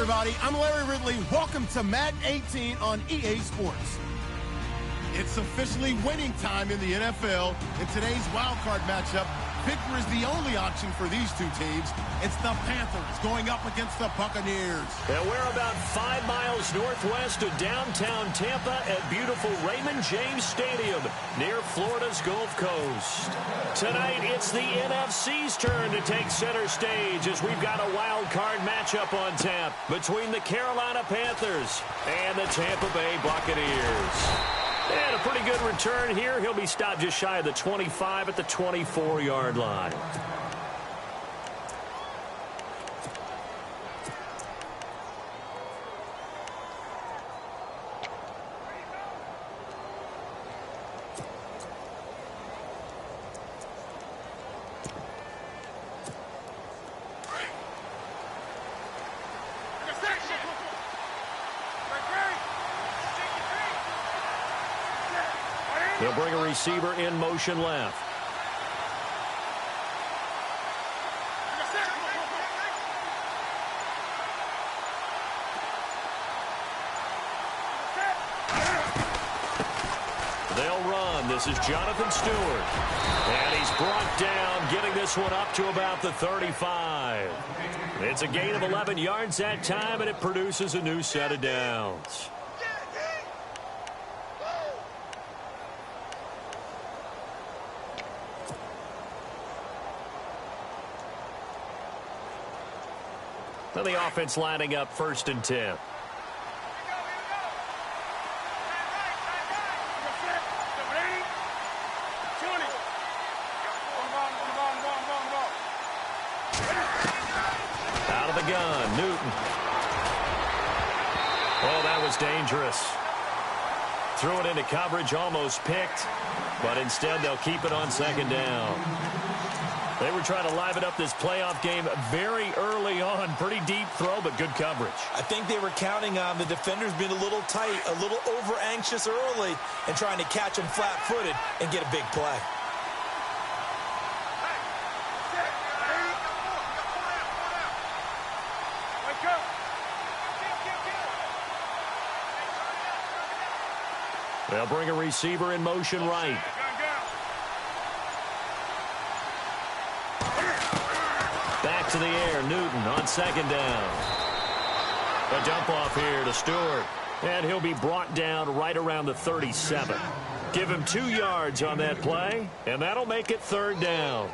everybody. I'm Larry Ridley. Welcome to Madden 18 on EA Sports. It's officially winning time in the NFL. In today's wildcard matchup, victory is the only option for these two teams. It's the Panthers going up against the Buccaneers. And we're about 5 miles northwest of downtown Tampa at beautiful Raymond James Stadium near Florida's Gulf Coast. Tonight, it's the NFC's turn to take center stage as we've got a wild card matchup on tap between the Carolina Panthers and the Tampa Bay Buccaneers. And a pretty good return here. He'll be stopped just shy of the 25 at the 24-yard line. They'll bring a receiver in motion left. They'll run. This is Jonathan Stewart. And he's brought down, getting this one up to about the 35. It's a gain of 11 yards that time, and it produces a new set of downs. And the offense lining up 1st and 10. Out of the gun, Newton. Oh, that was dangerous. Threw it into coverage, almost picked, but instead they'll keep it on 2nd down. They were trying to liven up this playoff game very early on. Pretty deep throw, but good coverage. I think they were counting on the defenders being a little tight, a little over-anxious early, and trying to catch them flat-footed and get a big play. They'll bring a receiver in motion right. Back to the air, Newton on 2nd down. A dump off here to Stewart. And he'll be brought down right around the 37. Give him 2 yards on that play, and that'll make it 3rd down.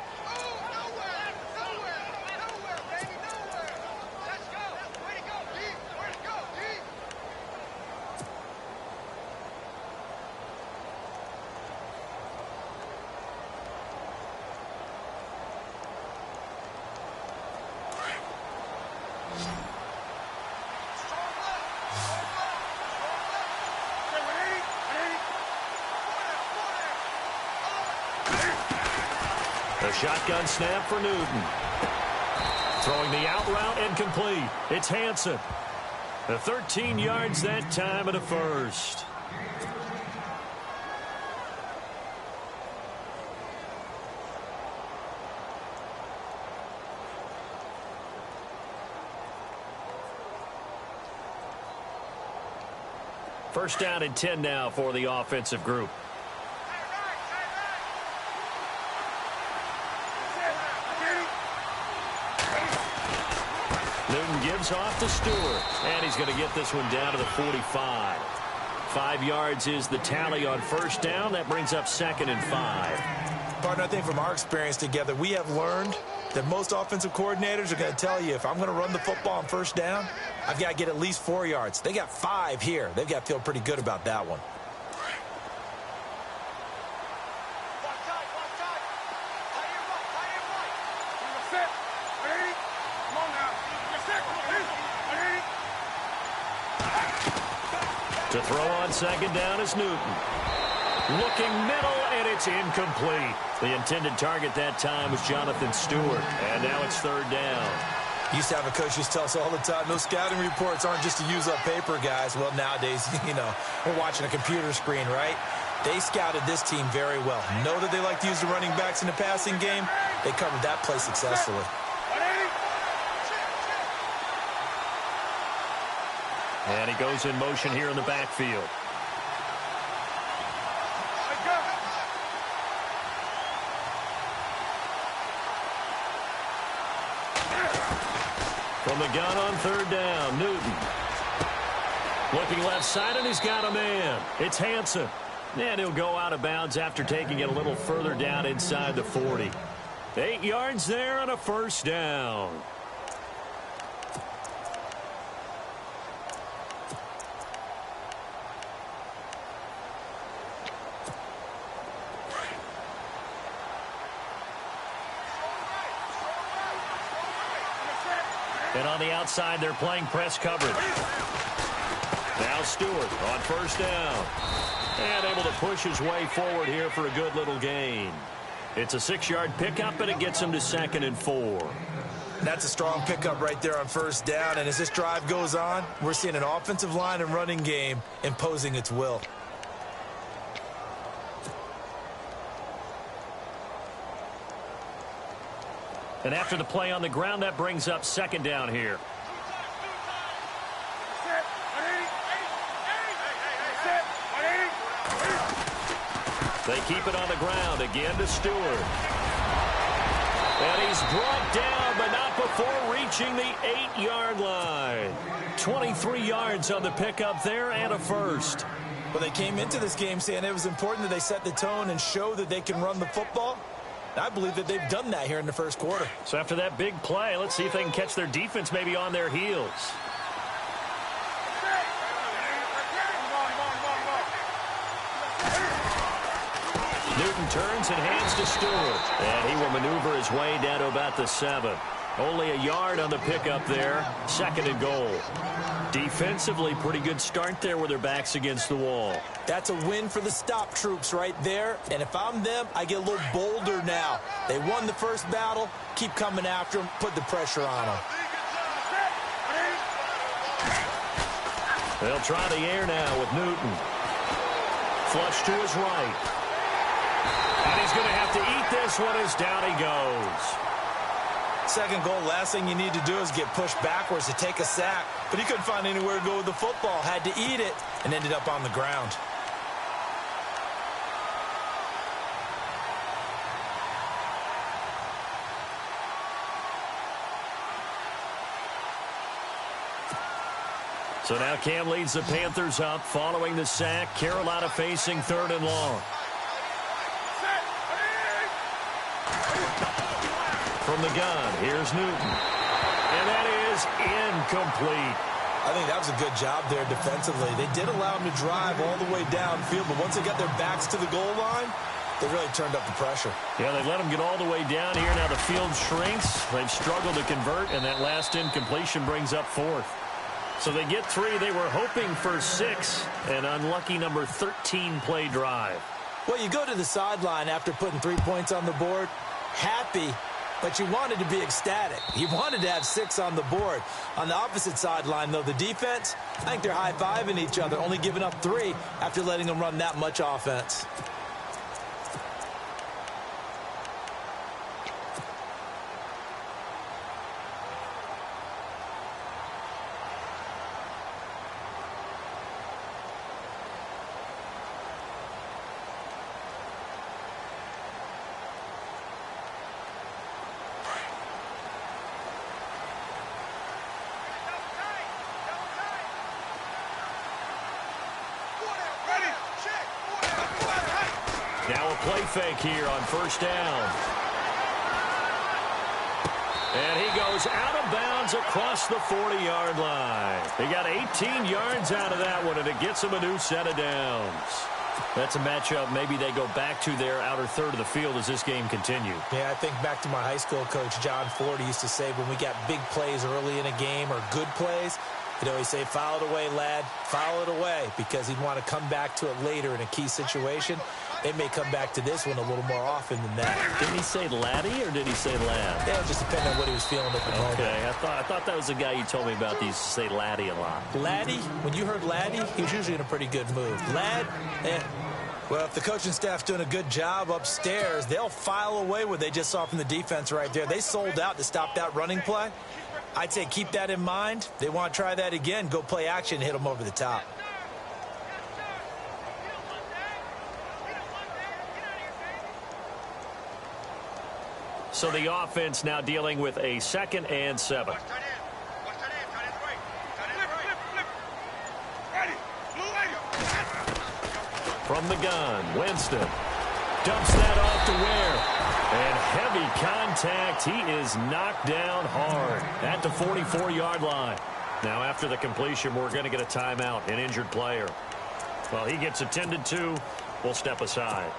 A shotgun snap for Newton. Throwing the out route and complete. It's Hansen. The 13 yards that time and a 1st. First down and 10 now for the offensive group. Newton gives off to Stewart, and he's going to get this one down to the 45. 5 yards is the tally on 1st down. That brings up 2nd and 5. Partner, I think from our experience together, we have learned that most offensive coordinators are going to tell you, if I'm going to run the football on 1st down, I've got to get at least 4 yards. They got 5 here. They've got to feel pretty good about that one. To throw on 2nd down is Newton. Looking middle, and it's incomplete. The intended target that time was Jonathan Stewart, and now it's 3rd down. Used to have a coach used to tell us all the time, those scouting reports aren't just to use up paper, guys. Well, nowadays, we're watching a computer screen, right? They scouted this team very well. Know that they like to use the running backs in the passing game. They covered that play successfully. And he goes in motion here in the backfield. From the gun on third down, Newton. Looking left side, and he's got a man. It's Hansen. And he'll go out of bounds after taking it a little further down inside the 40. 8 yards there on a first down. And on the outside, they're playing press coverage. Now Stewart on first down. And able to push his way forward here for a good little gain. It's a 6-yard pickup, and it gets him to 2nd and 4. That's a strong pickup right there on first down. And as this drive goes on, we're seeing an offensive line and running game imposing its will. And after the play on the ground, that brings up 2nd down here. They keep it on the ground again to Stewart. And he's brought down, but not before reaching the 8-yard line. 23 yards on the pickup there and a first. Well, they came into this game saying it was important that they set the tone and show that they can run the football. I believe that they've done that here in the first quarter. So after that big play, let's see if they can catch their defense maybe on their heels. Newton turns and hands to Stewart. And he will maneuver his way down to about the 7. Only a yard on the pickup there. 2nd and goal. Defensively, pretty good start there with their backs against the wall. That's a win for the stop troops right there. And if I'm them, I get a little bolder now. They won the first battle. Keep coming after them. Put the pressure on them. They'll try the air now with Newton. Flush to his right. And he's going to have to eat this one as down he goes. 2nd goal, last thing you need to do is get pushed backwards to take a sack. But he couldn't find anywhere to go with the football. Had to eat it and ended up on the ground. So now Cam leads the Panthers up following the sack. Carolina facing 3rd and long. From the gun, here's Newton. And that is incomplete. I think that was a good job there defensively. They did allow him to drive all the way downfield, but once they got their backs to the goal line, they really turned up the pressure. Yeah, they let him get all the way down here. Now the field shrinks. They've struggled to convert, and that last incompletion brings up 4th. So they get 3. They were hoping for 6. An unlucky number 13 play drive. Well, you go to the sideline after putting 3 points on the board, happy, but you wanted to be ecstatic. You wanted to have 6 on the board. On the opposite sideline, though, the defense, I think they're high-fiving each other, only giving up 3 after letting them run that much offense. Now a play fake here on first down. And he goes out of bounds across the 40-yard line. He got 18 yards out of that one, and it gets him a new set of downs. That's a matchup maybe they go back to their outer third of the field as this game continues. Yeah, I think back to my high school coach, John Ford, used to say when we got big plays early in a game or good plays, he'd always say, foul it away, lad, foul it away, because he'd want to come back to it later in a key situation. They may come back to this one a little more often than that. Didn't he say laddie or did he say lad? Yeah, just depending on what he was feeling at the moment. Okay, I thought that was the guy you told me about. He used to say laddie a lot. Laddie, when you heard laddie, he was usually in a pretty good mood. Lad, well, if the coaching staff's doing a good job upstairs, they'll file away what they just saw from the defense right there. They sold out to stop that running play. I'd say keep that in mind. They want to try that again. Go play action, hit them over the top. So the offense now dealing with a 2nd and 7. From the gun, Winston dumps that off to Ware. And heavy contact. He is knocked down hard at the 44-yard line. Now after the completion, we're going to get a timeout, an injured player. Well, he gets attended to. We'll step aside.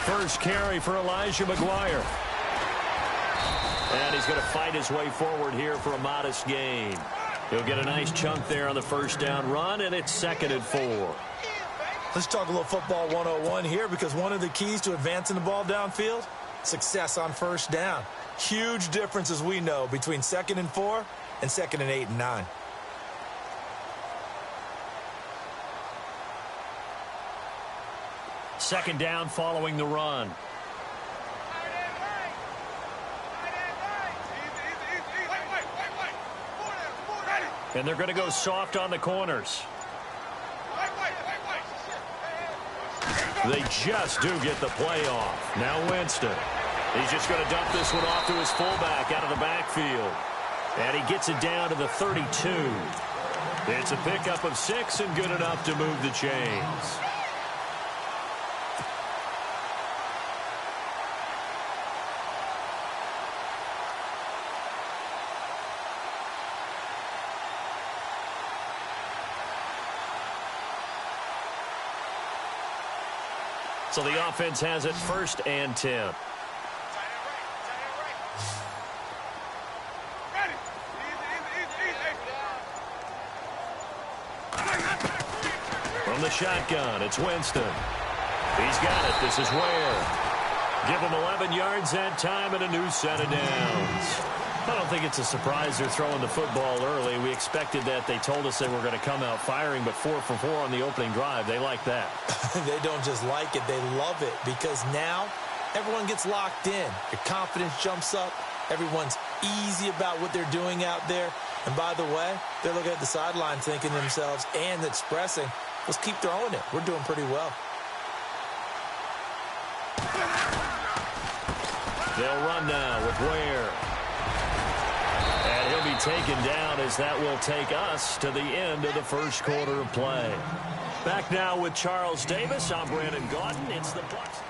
First carry for Elijah McGuire. And he's going to fight his way forward here for a modest gain. He'll get a nice chunk there on the first down run, and it's 2nd and 4. Let's talk a little football 101 here, because one of the keys to advancing the ball downfield, success on first down. Huge difference, as we know, between 2nd and 4 and 2nd and 8 and 9. Second down following the run. And they're going to go soft on the corners. They just do get the play off. Now Winston. He's just going to dump this one off to his fullback out of the backfield. And he gets it down to the 32. It's a pickup of 6 and good enough to move the chains. So the offense has it 1st and 10. From the shotgun, it's Winston. He's got it. This is Ware. Give him 11 yards that time and a new set of downs. I don't think it's a surprise they're throwing the football early. We expected that. They told us they were going to come out firing, but 4 for 4 on the opening drive. They like that. They don't just like it, they love it, because now everyone gets locked in. Your confidence jumps up. Everyone's easy about what they're doing out there. And by the way, they're looking at the sideline thinking to themselves and expressing, let's keep throwing it. We're doing pretty well. They'll run now with Ware. And he'll be taken down as that will take us to the end of the first quarter of play. Back now with Charles Davis. I'm Brandon Gaudin. It's the Bucs.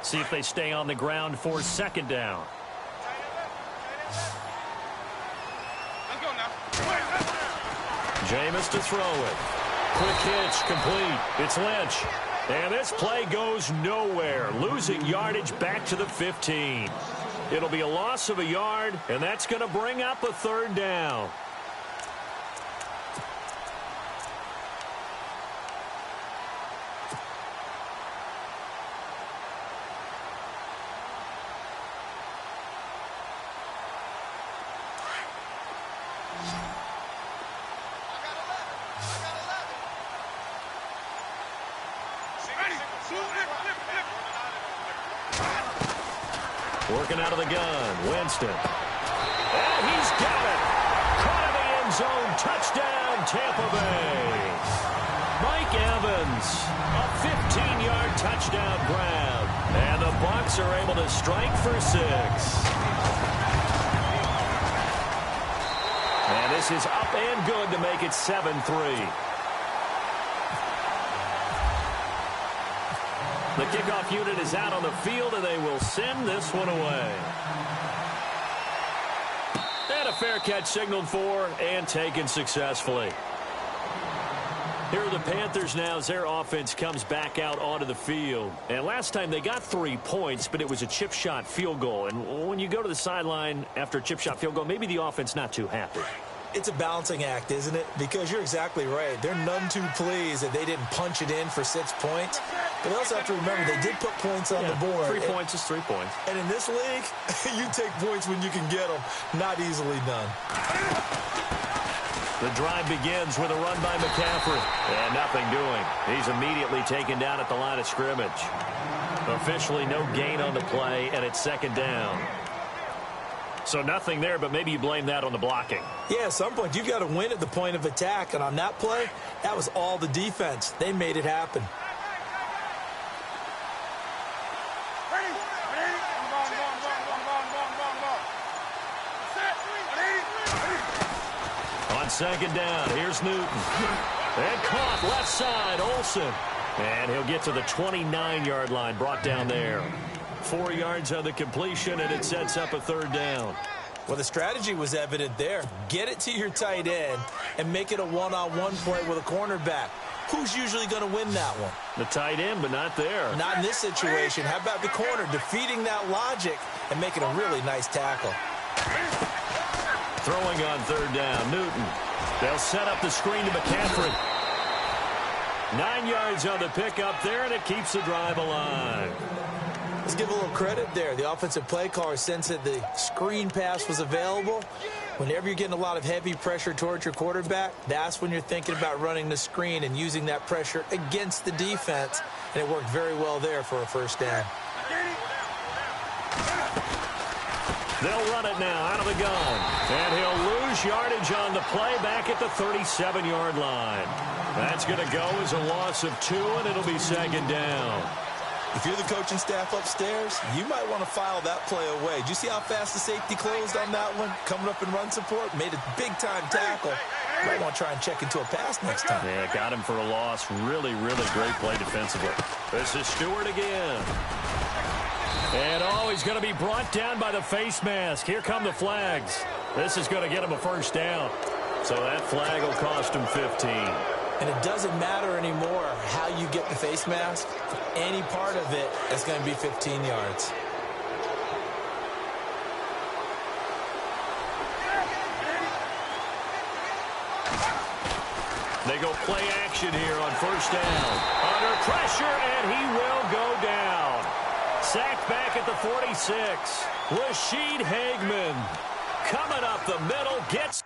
See if they stay on the ground for 2nd down. Jameis to throw it. Quick hitch, complete. It's Lynch. And this play goes nowhere. Losing yardage back to the 15. It'll be a loss of a yard, and that's going to bring up a 3rd down. Working out of the gun, Winston. And he's got it. Caught in the end zone. Touchdown, Tampa Bay. Mike Evans, a 15-yard touchdown grab. And the Bucs are able to strike for 6. And this is up and good to make it 7-3. The kickoff unit is out on the field, and they will send this one away. fair catch signaled for and taken successfully. Here are the Panthers now as their offense comes back out onto the field. And last time they got 3 points, but it was a chip shot field goal. And when you go to the sideline after a chip shot field goal, maybe the offense not too happy. It's a balancing act, isn't it? Because you're exactly right. They're none too pleased that they didn't punch it in for 6 points. But they also have to remember they did put points on the board. 3 points is 3 points. And in this league, you take points when you can get them. Not easily done. The drive begins with a run by McCaffrey. And nothing doing. He's immediately taken down at the line of scrimmage. Officially no gain on the play, and it's second down. So nothing there, but maybe you blame that on the blocking. Yeah, at some point, you've got to win at the point of attack. And on that play, that was all the defense. They made it happen. On second down, here's Newton. And caught left side, Olsen. And he'll get to the 29-yard line, brought down there. 4 yards on the completion, and it sets up a third down. Well, the strategy was evident there. Get it to your tight end and make it a one-on-one play with a cornerback. Who's usually going to win that one? The tight end, but not there. Not in this situation. How about the corner defeating that logic and making a really nice tackle? Throwing on third down, Newton. They'll set up the screen to McCaffrey. 9 yards on the pickup there, and it keeps the drive alive. Let's give a little credit there. The offensive play caller sensed that the screen pass was available. Whenever you're getting a lot of heavy pressure towards your quarterback, that's when you're thinking about running the screen and using that pressure against the defense. And it worked very well there for a first down. They'll run it now out of the gun. And he'll lose yardage on the play back at the 37-yard line. That's going to go as a loss of 2, and it'll be second down. If you're the coaching staff upstairs, you might want to file that play away. Did you see how fast the safety closed on that one? Coming up in run support, made a big-time tackle. Might want to try and check into a pass next time. Yeah, got him for a loss. Really, really great play defensively. This is Stewart again. And, he's going to be brought down by the face mask. Here come the flags. This is going to get him a first down. So that flag will cost him 15. And it doesn't matter anymore how you get the face mask. Any part of it is going to be 15 yards. They go play action here on first down. Under pressure, and he will go down. Sacked back at the 46. Rashid Hageman coming up the middle, gets...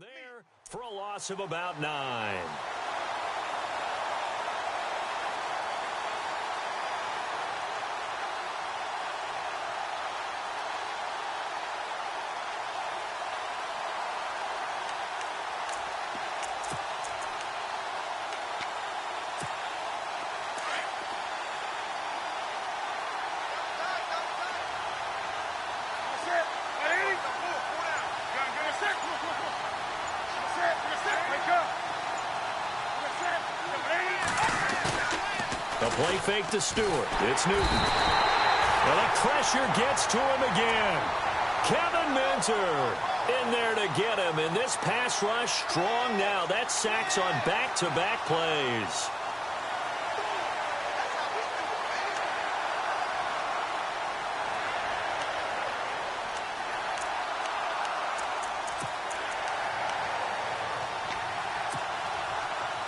there for a loss of about 9. The play fake to Stewart. It's Newton. Well, the pressure gets to him again. Kevin Minter in there to get him. And this pass rush strong now. That's sacks on back-to-back plays.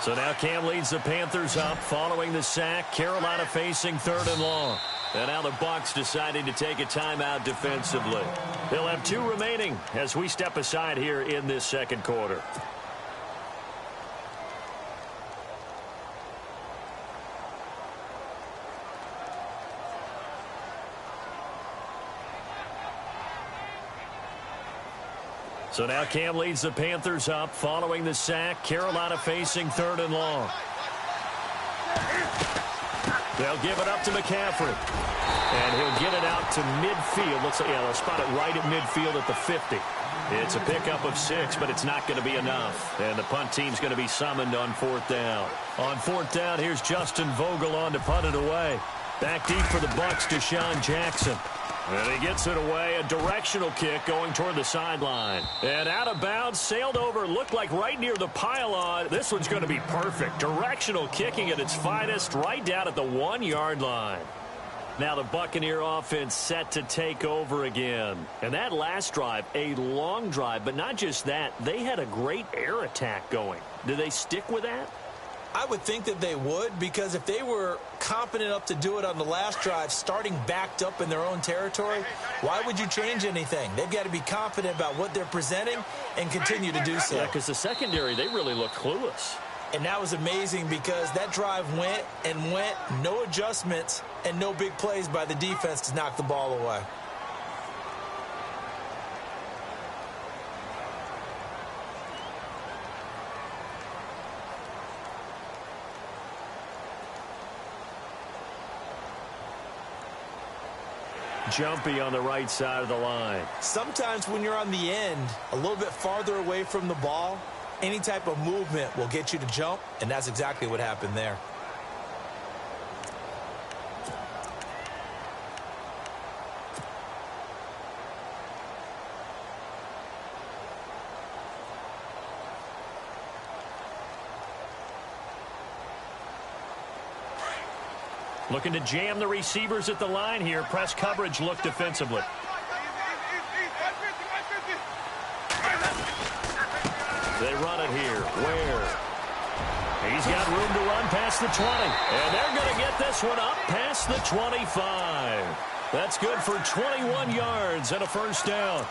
So now Cam leads the Panthers up following the sack. Carolina facing 3rd and long. And now the Bucs deciding to take a timeout defensively. They'll have 2 remaining as we step aside here in this second quarter. So now Cam leads the Panthers up following the sack. Carolina facing 3rd and long. They'll give it up to McCaffrey. And he'll get it out to midfield. Looks like, yeah, they'll spot it right at midfield at the 50. It's a pickup of 6, but it's not going to be enough. And the punt team's going to be summoned on 4th down. On 4th down, here's Justin Vogel on to punt it away. Back deep for the Bucs, Deshaun Jackson. And he gets it away, a directional kick going toward the sideline. And out of bounds, sailed over, looked like right near the pylon. This one's going to be perfect. Directional kicking at its finest, right down at the 1-yard line. Now the Buccaneer offense set to take over again. And that last drive, a long drive, but not just that. They had a great air attack going. Do they stick with that? I would think that they would, because if they were confident enough to do it on the last drive, starting backed up in their own territory, why would you change anything? They've got to be confident about what they're presenting and continue to do so. Yeah, because the secondary, they really look clueless. And that was amazing because that drive went and went, no adjustments and no big plays by the defense to knock the ball away. Jumpy on the right side of the line. Sometimes when you're on the end, a little bit farther away from the ball, any type of movement will get you to jump, and that's exactly what happened there. Looking to jam the receivers at the line here. Press coverage look defensively. They run it here. Where? He's got room to run past the 20. And they're going to get this one up past the 25. That's good for 21 yards and a first down.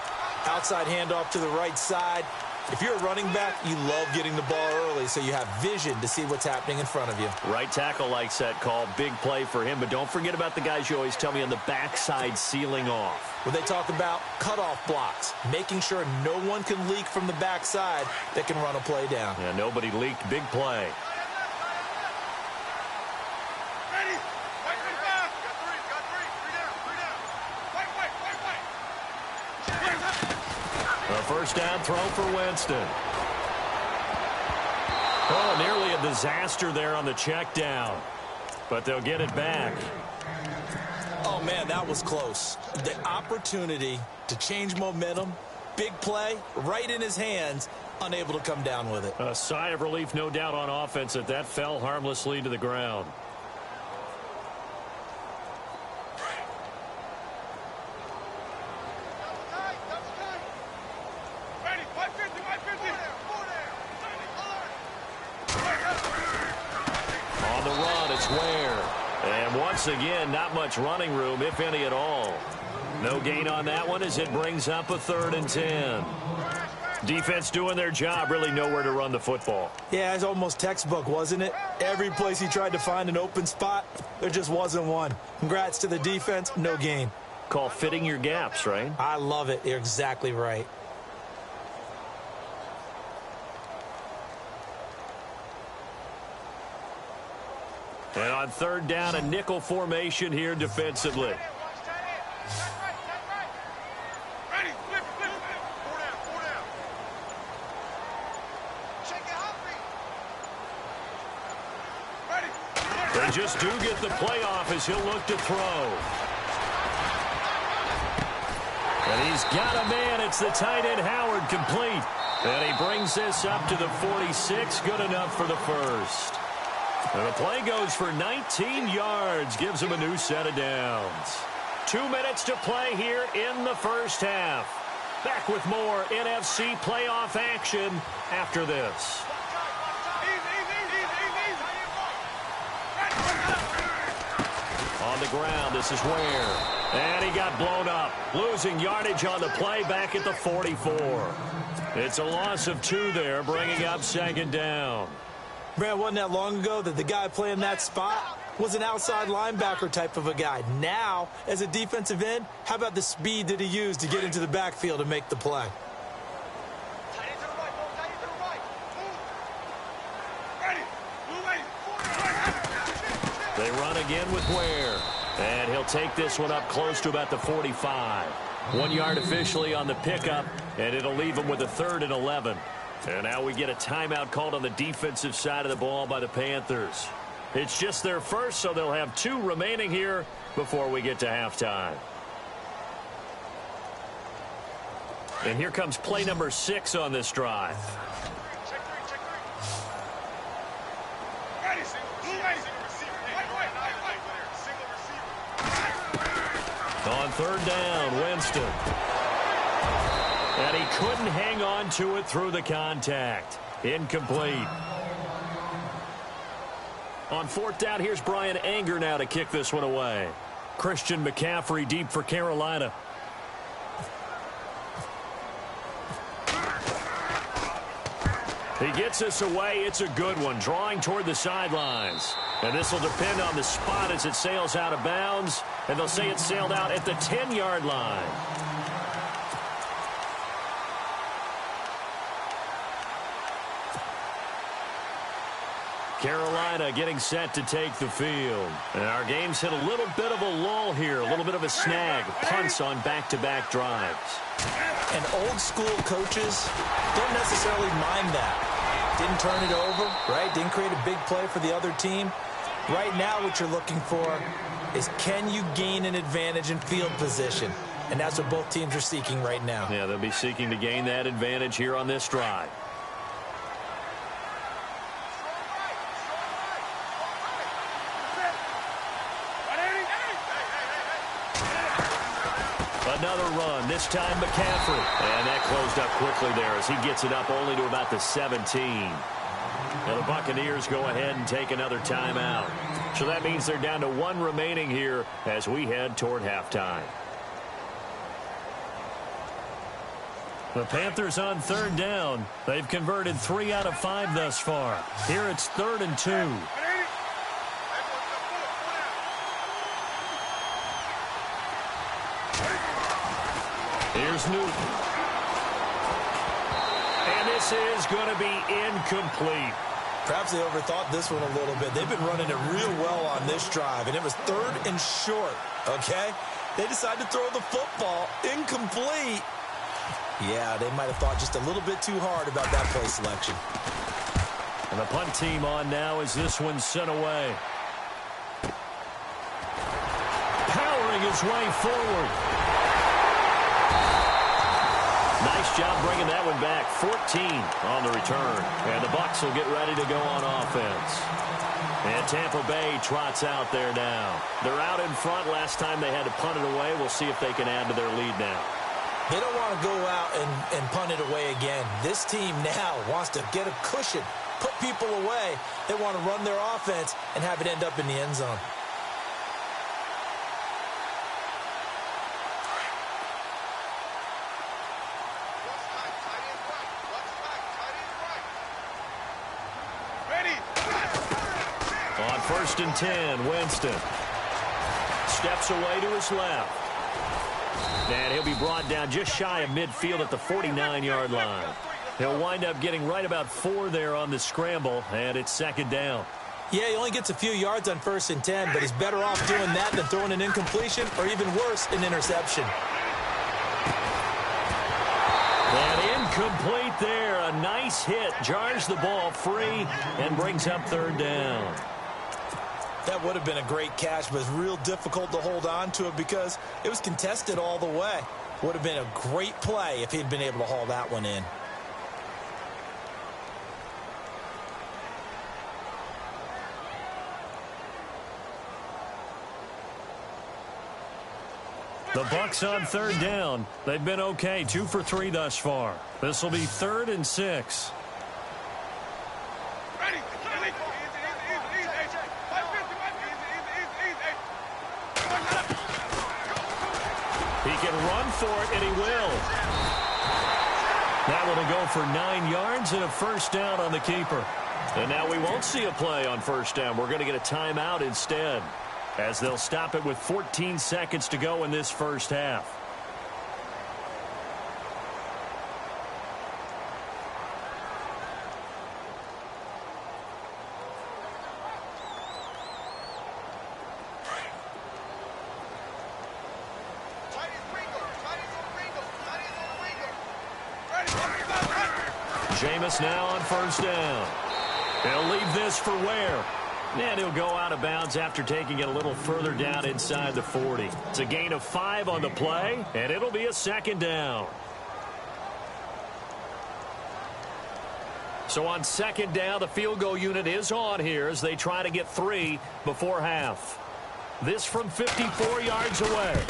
Outside handoff to the right side. If you're a running back, you love getting the ball early so you have vision to see what's happening in front of you. Right tackle likes that call. Big play for him. But don't forget about the guys you always tell me on the backside sealing off. When they talk about cutoff blocks, making sure no one can leak from the backside that can run a play down. Yeah, nobody leaked. Big play. A first down throw for Winston. Oh, nearly a disaster there on the check down. But they'll get it back. Oh, man, that was close. The opportunity to change momentum, big play, right in his hands, unable to come down with it. A sigh of relief, no doubt, on offense that fell harmlessly to the ground. And once again, not much running room, if any at all. No gain on that one as it brings up a 3rd and 10. Defense doing their job, really nowhere to run the football. Yeah, it's almost textbook, wasn't it? Every place he tried to find an open spot, there just wasn't one. Congrats to the defense, no gain. Call fitting your gaps, right? I love it. You're exactly right. And on 3rd down, a nickel formation here defensively. They just do get the playoff as he'll look to throw. And he's got a man. It's the tight end Howard, complete. And he brings this up to the 46. Good enough for the first. And the play goes for 19 yards, gives him a new set of downs. 2 minutes to play here in the first half. Back with more NFC playoff action after this. On the ground, this is Ware. And he got blown up. Losing yardage on the play back at the 44. It's a loss of 2 there, bringing up 2nd down. Man, wasn't that long ago that the guy playing that spot was an outside linebacker type of a guy. Now, as a defensive end, how about the speed that he used to get into the backfield and make the play? They run again with Ware. And he'll take this one up close to about the 45. 1 yard officially on the pickup, and it'll leave him with a 3rd and 11. And now we get a timeout called on the defensive side of the ball by the Panthers. It's just their first, so they'll have 2 remaining here before we get to halftime. And here comes play number 6 on this drive. On 3rd down, Winston. And he couldn't hang on to it through the contact. Incomplete. On 4th down, here's Brian Anger now to kick this one away. Christian McCaffrey deep for Carolina. He gets this away. It's a good one, drawing toward the sidelines. And this will depend on the spot as it sails out of bounds. And they'll say it sailed out at the 10-yard line. Carolina getting set to take the field. And our game's hit a little bit of a lull here, a little bit of a snag. Punts on back-to-back drives. And old-school coaches don't necessarily mind that. Didn't turn it over, right? Didn't create a big play for the other team. Right now what you're looking for is, can you gain an advantage in field position? And that's what both teams are seeking right now. Yeah, they'll be seeking to gain that advantage here on this drive. Another run, this time McCaffrey. And that closed up quickly there as he gets it up only to about the 17. Now the Buccaneers go ahead and take another timeout. So that means they're down to 1 remaining here as we head toward halftime. The Panthers on 3rd down. They've converted 3 out of 5 thus far. Here it's 3rd and 2. Here's Newton. And this is going to be incomplete. Perhaps they overthought this one a little bit. They've been running it real well on this drive, and it was 3rd and short, okay? They decided to throw the football incomplete. Yeah, they might have thought just a little bit too hard about that play selection. And the punt team on now as this one's sent away. Powering his way forward. Nice job bringing that one back. 14 on the return. And the Bucs will get ready to go on offense. And Tampa Bay trots out there now. They're out in front. Last time they had to punt it away. We'll see if they can add to their lead now. They don't want to go out and punt it away again. This team now wants to get a cushion, put people away. They want to run their offense and have it end up in the end zone. On 1st and 10, Winston steps away to his left. And he'll be brought down just shy of midfield at the 49-yard line. He'll wind up getting right about 4 there on the scramble, and it's 2nd down. Yeah, he only gets a few yards on 1st and 10, but he's better off doing that than throwing an incompletion or even worse, an interception. And incomplete there. A nice hit. Jars the ball free and brings up 3rd down. That would have been a great catch, but it's real difficult to hold on to it because it was contested all the way. Would have been a great play if he'd been able to haul that one in. The Bucs on 3rd down. They've been okay, 2 for 3 thus far. This will be 3rd and 6. He can run for it, and he will. That one will go for 9 yards and a first down on the keeper. And now we won't see a play on first down. We're going to get a timeout instead, as they'll stop it with 14 seconds to go in this first half. Jameis now on first down. He'll leave this for Ware. And he'll go out of bounds after taking it a little further down inside the 40. It's a gain of 5 on the play, and it'll be a second down. So on second down, the field goal unit is on here as they try to get 3 before half. This from 54 yards away.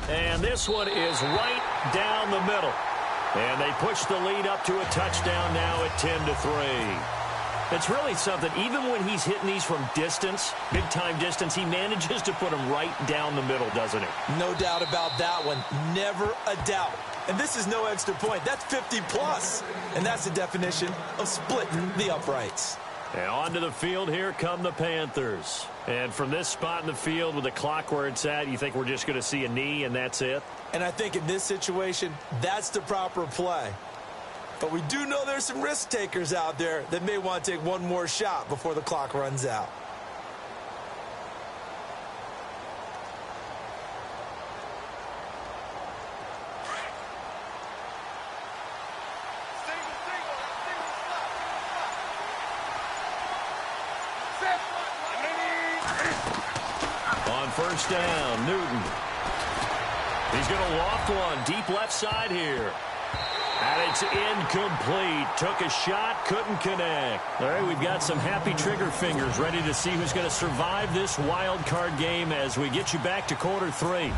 And this one is right down the middle. And they push the lead up to a touchdown now at 10-3. It's really something. Even when he's hitting these from distance, big-time distance, he manages to put them right down the middle, doesn't he? No doubt about that one. Never a doubt. And this is no extra point. That's 50-plus. And that's the definition of splitting the uprights. And onto the field, here come the Panthers. And from this spot in the field with the clock where it's at, you think we're just going to see a knee and that's it? And I think in this situation, that's the proper play. But we do know there's some risk takers out there that may want to take one more shot before the clock runs out. On first down, Newton. He's going to loft one deep left side here. And it's incomplete. Took a shot, couldn't connect. All right, we've got some happy trigger fingers ready to see who's going to survive this wild card game as we get you back to quarter 3.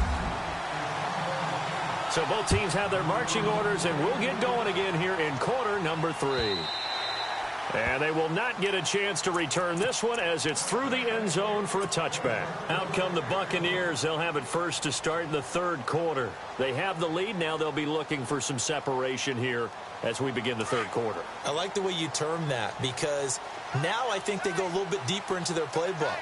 So both teams have their marching orders, and we'll get going again here in quarter number 3. And they will not get a chance to return this one as it's through the end zone for a touchback. Out come the Buccaneers. They'll have it first to start in the third quarter. They have the lead. Now they'll be looking for some separation here as we begin the third quarter. I like the way you term that because now I think they go a little bit deeper into their playbook.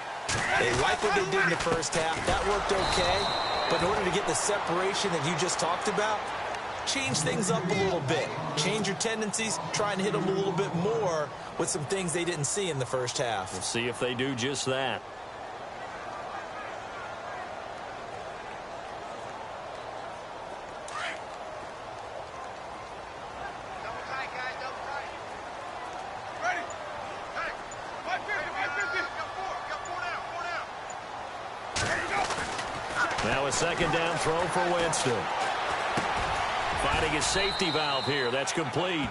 They like what they did in the first half. That worked okay. But in order to get the separation that you just talked about, change things up a little bit. Change your tendencies. Try and hit them a little bit more with some things they didn't see in the first half. We'll see if they do just that. Now a second down throw for Winston. Finding his safety valve here. That's complete.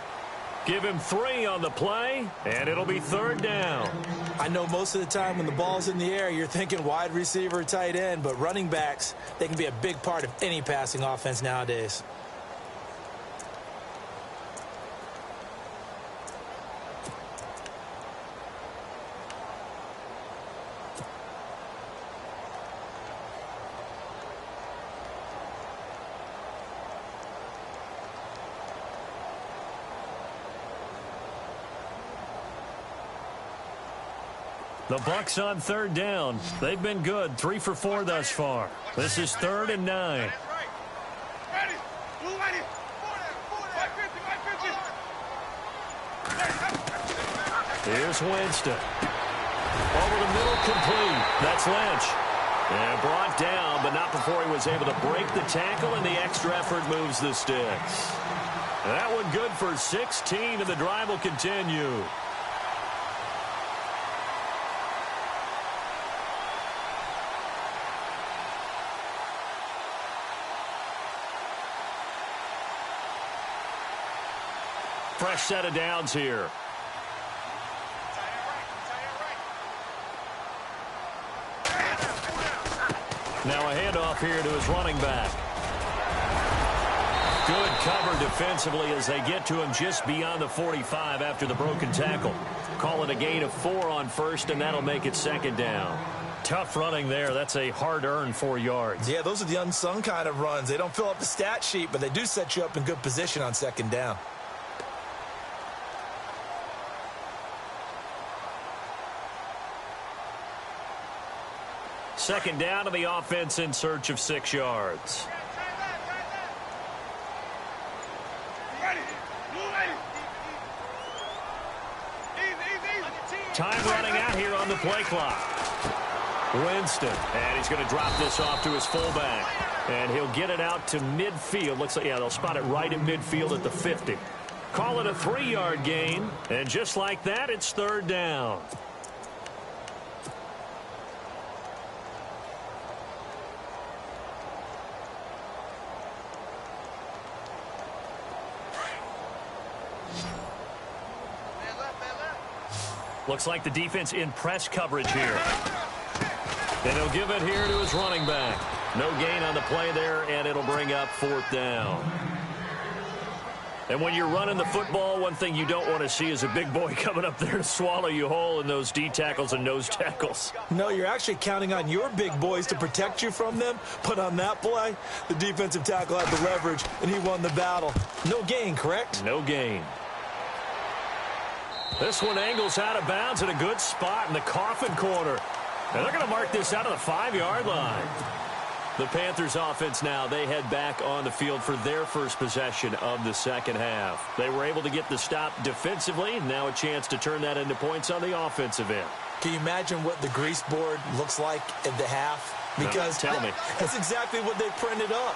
Give him 3 on the play, and it'll be third down. I know most of the time when the ball's in the air, you're thinking wide receiver, tight end, but running backs, they can be a big part of any passing offense nowadays. The Bucs on third down. They've been good. 3 for 4 thus far. This is 3rd and 9. Here's Winston. Over the middle, complete. That's Lynch. And brought down, but not before he was able to break the tackle, and the extra effort moves the sticks. That one good for 16, and the drive will continue. Fresh set of downs here. Now a handoff here to his running back. Good cover defensively as they get to him just beyond the 45 after the broken tackle. Call it a gain of 4 on first, and that'll make it second down. Tough running there. That's a hard-earned 4 yards. Yeah, those are the unsung kind of runs. They don't fill up the stat sheet, but they do set you up in good position on second down. Second down to the offense in search of 6 yards. Time running out here on the play clock. Winston, and he's going to drop this off to his fullback. And he'll get it out to midfield. Looks like, yeah, they'll spot it right in midfield at the 50. Call it a 3-yard gain, and just like that, it's third down. Looks like the defense in press coverage here. And he'll give it here to his running back. No gain on the play there, and it'll bring up fourth down. And when you're running the football, one thing you don't want to see is a big boy coming up there to swallow you whole in those D tackles and nose tackles. No, you're actually counting on your big boys to protect you from them. But on that play, the defensive tackle had the leverage, and he won the battle. No gain, correct? No gain. This one angles out of bounds at a good spot in the coffin corner. And they're going to mark this out of the 5-yard line. The Panthers offense now, they head back on the field for their first possession of the second half. They were able to get the stop defensively. Now a chance to turn that into points on the offensive end. Can you imagine what the grease board looks like at the half? Because tell me. That's exactly what they printed up.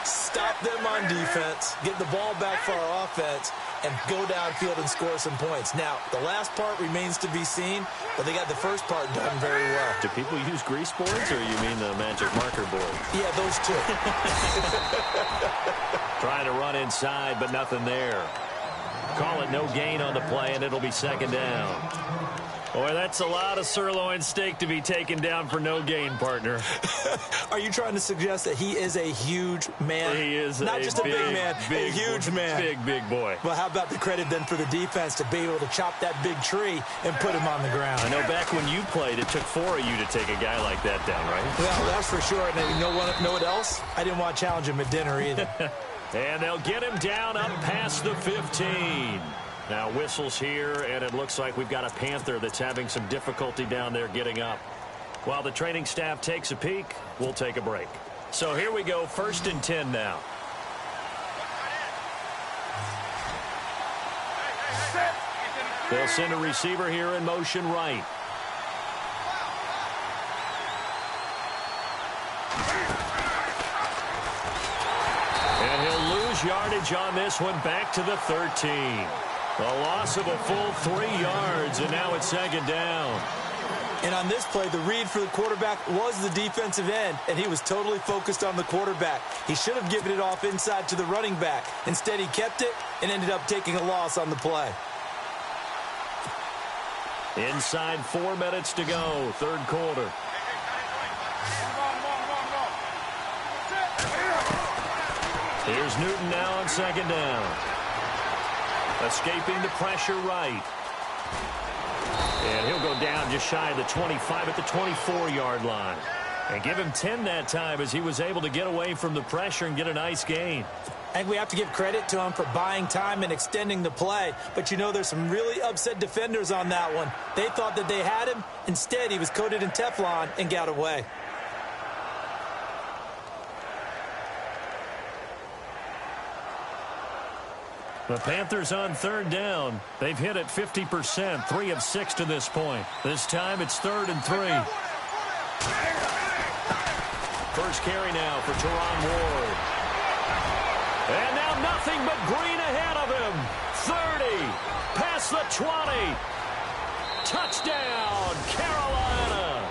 Stop them on defense, get the ball back for our offense, and go downfield and score some points. Now, the last part remains to be seen, but they got the first part done very well. Do people use grease boards, or you mean the magic marker board? Yeah, those two. Trying to run inside, but nothing there. Call it no gain on the play, and it'll be second down. Boy, that's a lot of sirloin steak to be taken down for no gain, partner. Are you trying to suggest that he is a huge man? He is not just a big man, a huge man. Big boy. Well, how about the credit then for the defense to be able to chop that big tree and put him on the ground? I know back when you played, it took 4 of you to take a guy like that down, right? Well, that's for sure. And you know what else? I didn't want to challenge him at dinner either. And they'll get him down up past the 15. Now whistles here, and it looks like we've got a Panther that's having some difficulty down there getting up. While the training staff takes a peek, we'll take a break. So here we go, 1st and 10 now. They'll send a receiver here in motion right. And he'll lose yardage on this one, back to the 13. A loss of a full 3 yards, and now it's second down. And on this play, the read for the quarterback was the defensive end, and he was totally focused on the quarterback. He should have given it off inside to the running back. Instead, he kept it and ended up taking a loss on the play. Inside 4 minutes to go, third quarter. Here's Newton now on second down. Escaping the pressure right. And he'll go down just shy of the 25 at the 24-yard line. And give him 10 that time as he was able to get away from the pressure and get a nice gain. I think we have to give credit to him for buying time and extending the play. But, you know, there's some really upset defenders on that one. They thought that they had him. Instead, he was coated in Teflon and got away. The Panthers on third down. They've hit it 50%, 3 of 6 to this point. This time it's 3rd and 3. First carry now for Teron Ward. And now nothing but green ahead of him. 30, past the 20. Touchdown, Carolina.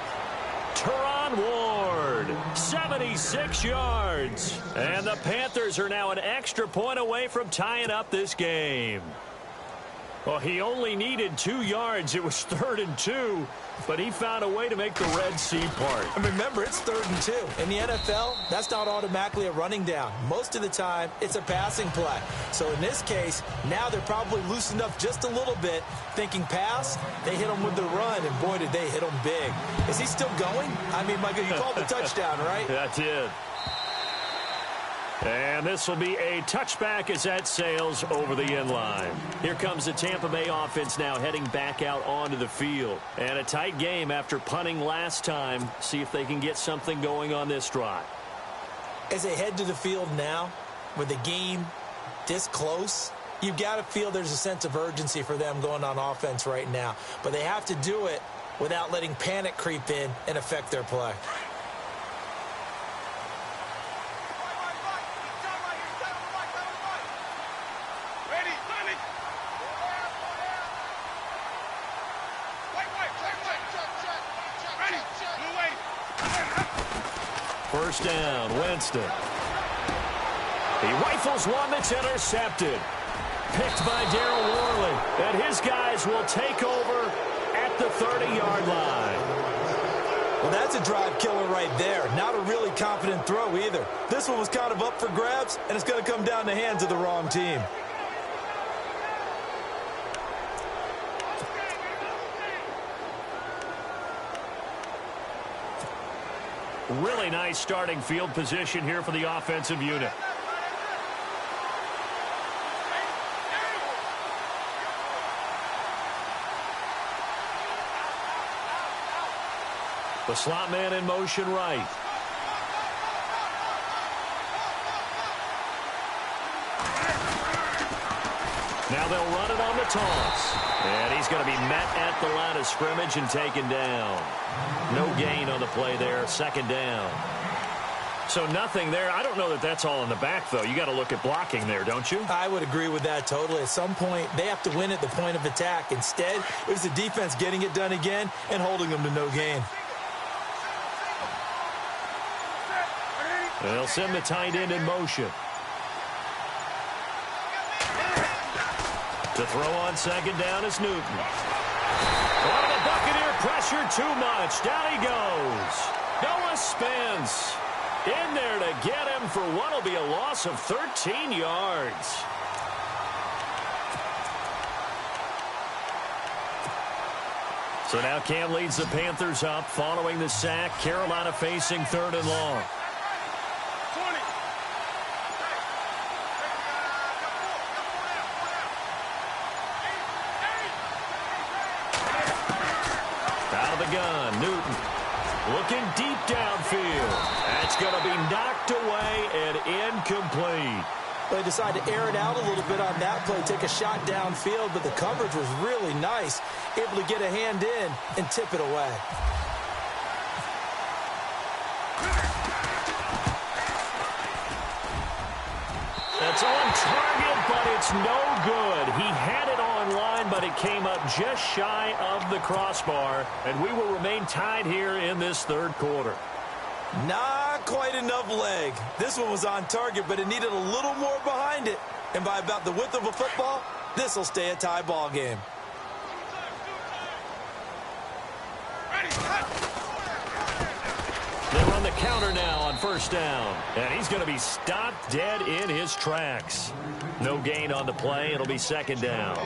Teron Ward, 76 yards. And the Panthers are now an extra point away from tying up this game. Well, he only needed 2 yards. It was 3rd and 2, but he found a way to make the Red Sea part. And remember, it's 3rd and 2. In the NFL, that's not automatically a running down. Most of the time, it's a passing play. So in this case, now they're probably loosened up just a little bit, thinking pass. They hit him with the run, and boy, did they hit him big. Is he still going? I mean, Michael, you called the touchdown, right? That's it. And this will be a touchback as that sails over the end line. Here comes the Tampa Bay offense now heading back out onto the field. And a tight game after punting last time. See if they can get something going on this drive. As they head to the field now, with the game this close, you've got to feel there's a sense of urgency for them going on offense right now. But they have to do it without letting panic creep in and affect their play. First down, Winston. He rifles one that's intercepted. Picked by Darryl Worley. And his guys will take over at the 30-yard line. Well, that's a drive killer right there. Not a really confident throw either. This one was kind of up for grabs, and it's going to come down the hands of the wrong team. Really nice starting field position here for the offensive unit. The slot man in motion right. Now they'll run it on the toss. And he's going to be met at the line of scrimmage and taken down. No gain on the play there. 2nd down. So nothing there. I don't know that that's all in the back, though. You got to look at blocking there, don't you? I would agree with that totally. At some point, they have to win at the point of attack. Instead, it was the defense getting it done again and holding them to no gain. They'll send the tight end in motion. To throw on 2nd down is Newton. Oh, the Buccaneer pressure too much. Down he goes. Noah Spence in there to get him for what will be a loss of 13 yards. So now Cam leads the Panthers up following the sack. Carolina facing 3rd and long. Gun. Newton looking deep downfield. That's going to be knocked away and incomplete. They decided to air it out a little bit on that play, take a shot downfield, but the coverage was really nice. Able to get a hand in and tip it away. That's on target, but it's no good. He had it on line, but it came up just shy of the crossbar, and we will remain tied here in this 3rd quarter. Not quite enough leg. This one was on target, but it needed a little more behind it. And by about the width of a football, this will stay a tie ball game. They run the counter now on 1st down. And he's going to be stopped dead in his tracks. No gain on the play. It'll be 2nd down.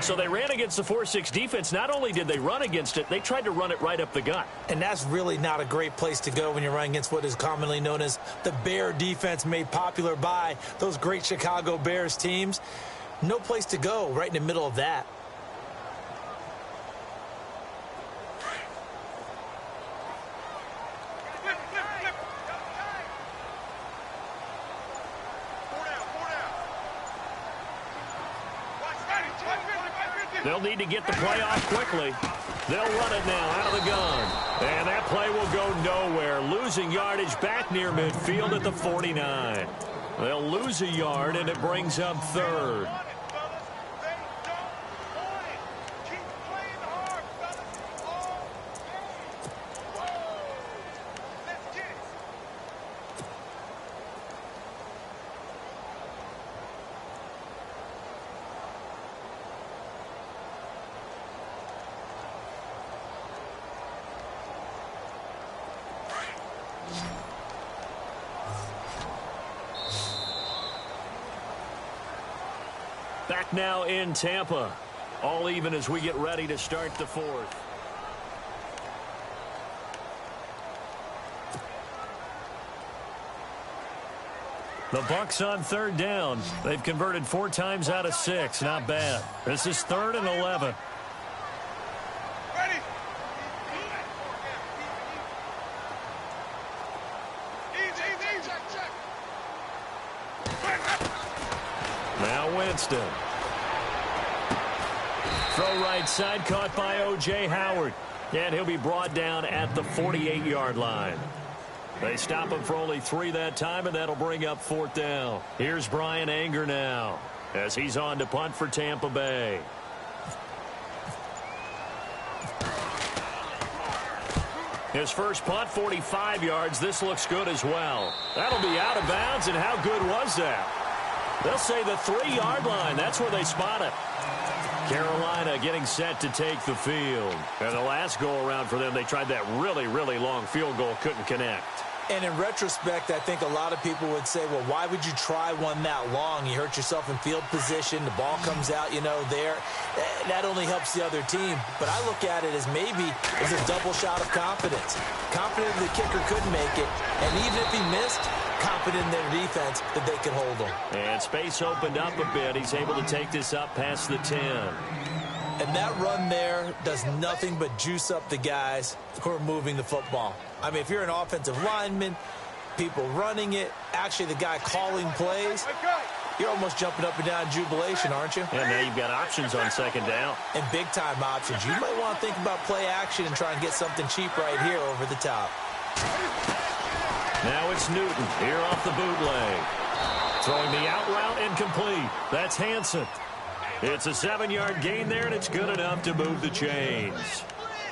So they ran against the 4-6 defense. Not only did they run against it, they tried to run it right up the gut. And that's really not a great place to go when you're running against what is commonly known as the Bear defense, made popular by those great Chicago Bears teams. No place to go right in the middle of that. They'll need to get the play off quickly. They'll run it now out of the gun. And that play will go nowhere. Losing yardage back near midfield at the 49. They'll lose a yard, and it brings up 3rd. Back now in Tampa. All even as we get ready to start the fourth. The Bucs on third down. They've converted 4 times out of 6. Not bad. This is 3rd and 11. Ready. Now Winston. Throw right side, caught by O.J. Howard. And he'll be brought down at the 48-yard line. They stop him for only 3 that time, and that'll bring up 4th down. Here's Brian Anger now as he's on to punt for Tampa Bay. His first punt, 45 yards. This looks good as well. That'll be out of bounds, and how good was that? They'll say the 3-yard line. That's where they spot it. Carolina getting set to take the field. And the last go-around for them, they tried that really, really long field goal, couldn't connect. And in retrospect, I think a lot of people would say, well, why would you try one that long? You hurt yourself in field position. The ball comes out, there. That only helps the other team. But I look at it as maybe it's a double shot of confidence. Confident the kicker couldn't make it. And even if he missed, confident in their defense that they could hold him. And space opened up a bit. He's able to take this up past the 10. And that run there does nothing but juice up the guys who are moving the football. I mean, if you're an offensive lineman, people running it, actually the guy calling plays, you're almost jumping up and down in jubilation, aren't you? And now you've got options on 2nd down. And big-time options. You might want to think about play action and try and get something cheap right here over the top. Now it's Newton here off the bootleg. Throwing the out route incomplete. That's Hansen. It's a 7-yard gain there, and it's good enough to move the chains.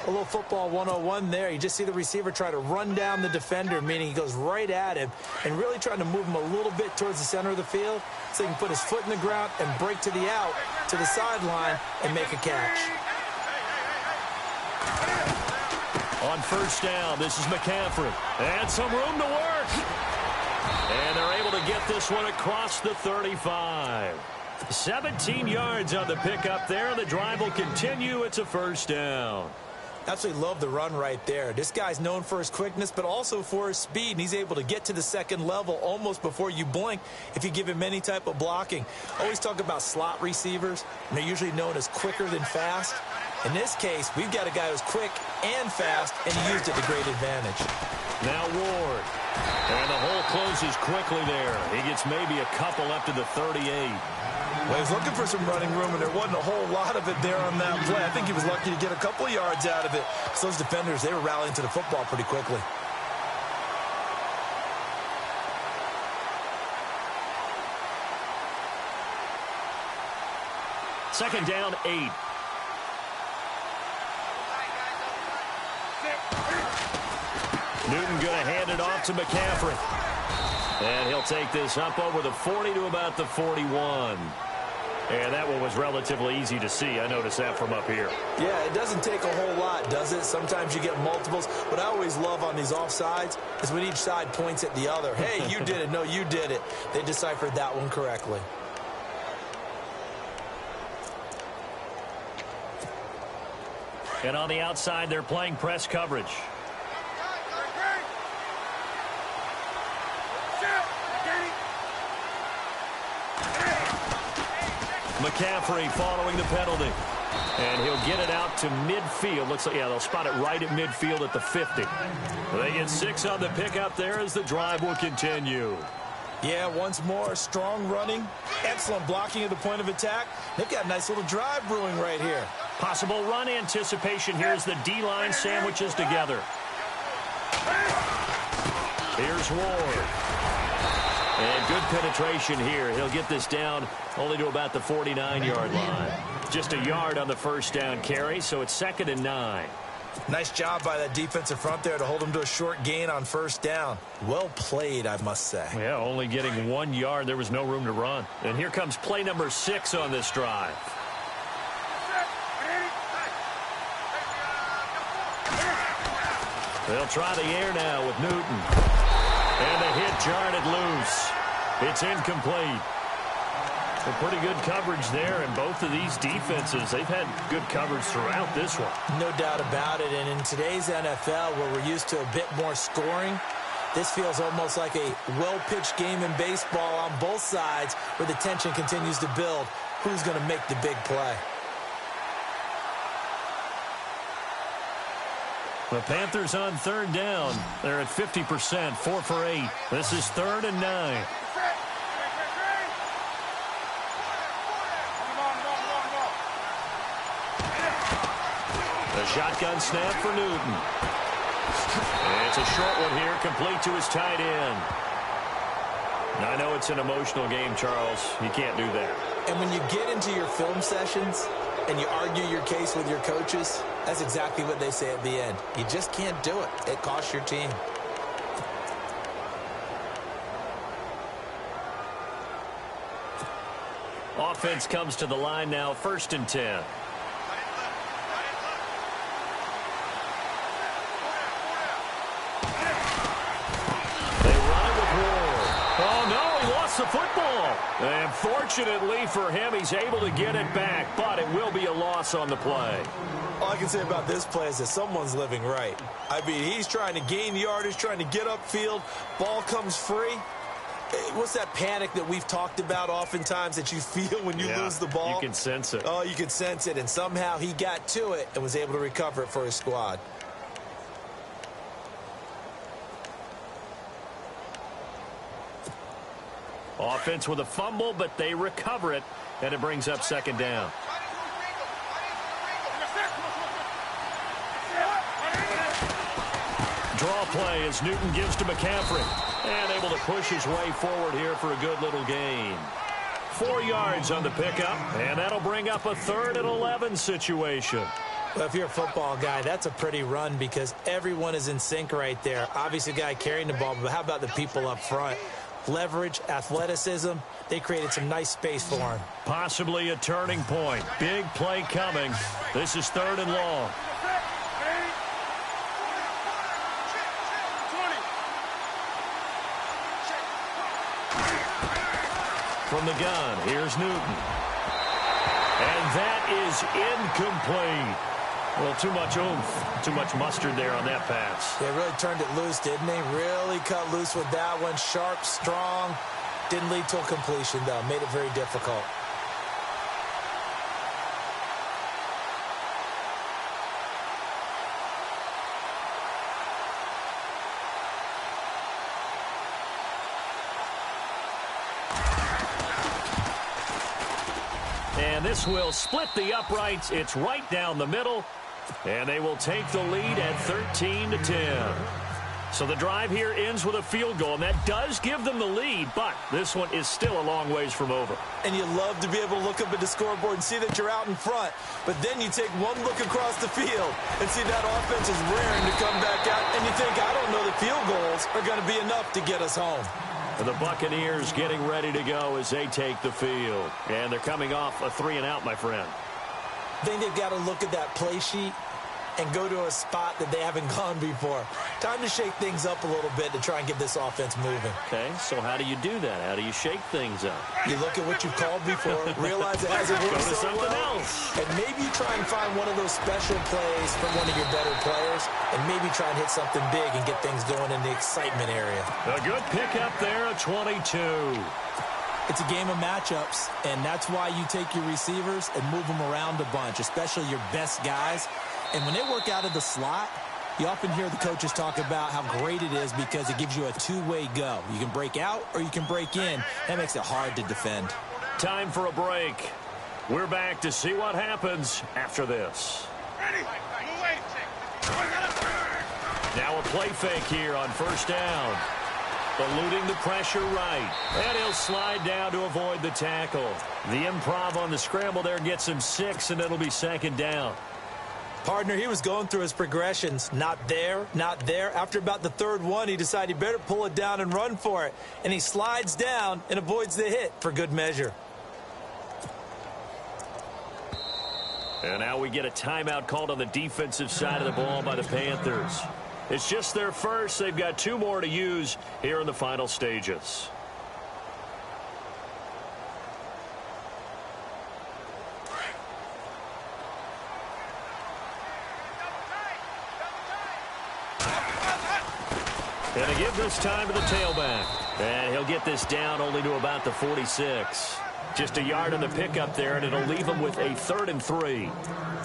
A little football 101 there. You just see the receiver try to run down the defender, meaning he goes right at him and really trying to move him a little bit towards the center of the field so he can put his foot in the ground and break to the out, to the sideline, and make a catch. On 1st down, this is McCaffrey. And some room to work. And they're able to get this one across the 35. 17 yards on the pickup there. The drive will continue. It's a 1st down. Absolutely love the run right there. This guy's known for his quickness, but also for his speed. And he's able to get to the 2nd level almost before you blink if you give him any type of blocking. Always talk about slot receivers, and they're usually known as quicker than fast. In this case, we've got a guy who's quick and fast, and he used it to great advantage. Now Ward. And the hole closes quickly there. He gets maybe a couple up to the 38. Well, he was looking for some running room, and there wasn't a whole lot of it there on that play. I think he was lucky to get a couple of yards out of it. So those defenders, they were rallying to the football pretty quickly. Second down, 8. Newton going to hand it off to McCaffrey. And he'll take this up over the 40 to about the 41. And that one was relatively easy to see. I noticed that from up here. Yeah, it doesn't take a whole lot, does it? Sometimes you get multiples. What I always love on these offsides is when each side points at the other. Hey, you did it. No, you did it. They deciphered that one correctly. And on the outside, they're playing press coverage. McCaffrey following the penalty. And he'll get it out to midfield. Looks like, yeah, they'll spot it right at midfield at the 50. They get 6 on the pickup there as the drive will continue. Yeah, once more, strong running, excellent blocking at the point of attack. They've got a nice little drive brewing right here. Possible run anticipation here as the D-line sandwiches together. Here's Ward. And good penetration here. He'll get this down only to about the 49-yard line. Just a yard on the 1st down carry, so it's 2nd and 9. Nice job by that defensive front there to hold him to a short gain on 1st down. Well played, I must say. Yeah, only getting 1 yard. There was no room to run. And here comes play number 6 on this drive. They'll try the air now with Newton. And the hit jarred it loose. It's incomplete. Well, pretty good coverage there, and both of these defenses, they've had good coverage throughout this one. No doubt about it, and in today's NFL, where we're used to a bit more scoring, this feels almost like a well-pitched game in baseball on both sides where the tension continues to build. Who's going to make the big play? The Panthers on third down. They're at 50%, 4 for 8. This is 3rd and 9. The shotgun snap for Newton. It's a short one here, complete to his tight end. Now, I know it's an emotional game, Charles. You can't do that. And when you get into your film sessions and you argue your case with your coaches, that's exactly what they say at the end. You just can't do it. It costs your team. Offense comes to the line now, 1st and 10. The football. And fortunately for him, he's able to get it back, but it will be a loss on the play. All I can say about this play is that someone's living right. I mean, he's trying to gain yardage, trying to get upfield. Ball comes free. What's that panic that we've talked about oftentimes that you feel when you lose the ball? You can sense it. Oh, you can sense it, and somehow he got to it and was able to recover it for his squad. Offense with a fumble, but they recover it, and it brings up 2nd down. Draw play as Newton gives to McCaffrey, and able to push his way forward here for a good little gain. 4 yards on the pickup, and that'll bring up a 3rd and 11 situation. Well, if you're a football guy, that's a pretty run because everyone is in sync right there. Obviously, the guy carrying the ball, but how about the people up front? Leverage, athleticism, they created some nice space for him. Possibly a turning point. Big play coming. This is 3rd and long. From the gun, here's Newton. And that is incomplete. Well, too much oomph, too much mustard there on that pass. They really turned it loose, didn't they? Really cut loose with that one. Sharp, strong. Didn't lead to a completion, though. Made it very difficult. And this will split the uprights. It's right down the middle. And they will take the lead at 13-10. So the drive here ends with a field goal, and that does give them the lead, but this one is still a long ways from over. And you love to be able to look up at the scoreboard and see that you're out in front, but then you take one look across the field and see that offense is rearing to come back out, and you think, I don't know, the field goals are going to be enough to get us home. The Buccaneers getting ready to go as they take the field, and they're coming off a 3-and-out, my friend. I think they've got to look at that play sheet and go to a spot that they haven't gone before. Time to shake things up a little bit to try and get this offense moving. Okay, so how do you do that? How do you shake things up? You look at what you've called before, realize it hasn't worked Go to so something well, else. and maybe try and find one of those special plays from one of your better players, and maybe try and hit something big and get things going in the excitement area. A good pickup there at 22. It's a game of matchups, and that's why you take your receivers and move them around a bunch, especially your best guys. And when they work out of the slot, you often hear the coaches talk about how great it is because it gives you a two-way go. You can break out or you can break in. That makes it hard to defend. Time for a break. We're back to see what happens after this. Now a play fake here on 1st down. Eluding the pressure right. And he'll slide down to avoid the tackle. The improv on the scramble there gets him 6, and it'll be 2nd down. Partner, he was going through his progressions. Not there, not there. After about the 3rd one, he decided he better pull it down and run for it. And he slides down and avoids the hit for good measure. And now we get a timeout called on the defensive side of the ball by the Panthers. It's just their first. They've got 2 more to use here in the final stages. And to give this time to the tailback. And he'll get this down only to about the 46. Just a yard on the pickup there, and it'll leave him with a 3rd and 3.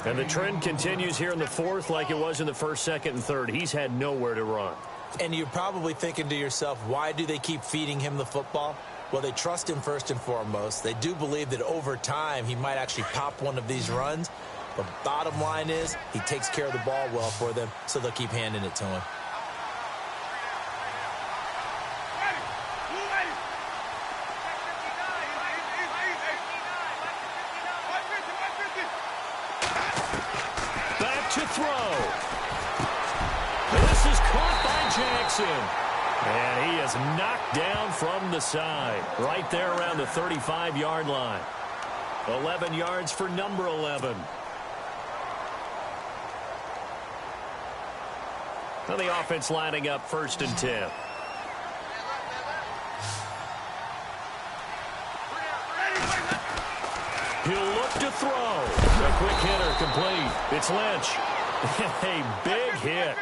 And the trend continues here in the 4th like it was in the 1st, 2nd, and 3rd. He's had nowhere to run. And you're probably thinking to yourself, why do they keep feeding him the football? Well, they trust him first and foremost. They do believe that over time he might actually pop one of these runs. But bottom line is he takes care of the ball well for them, so they'll keep handing it to him. Back to throw. This is caught by Jackson. And he is knocked down from the side. Right there around the 35-yard line. 11 yards for number 11. Now the offense lining up 1st and 10. He'll look to throw. A quick hitter complete. It's Lynch. A big hit.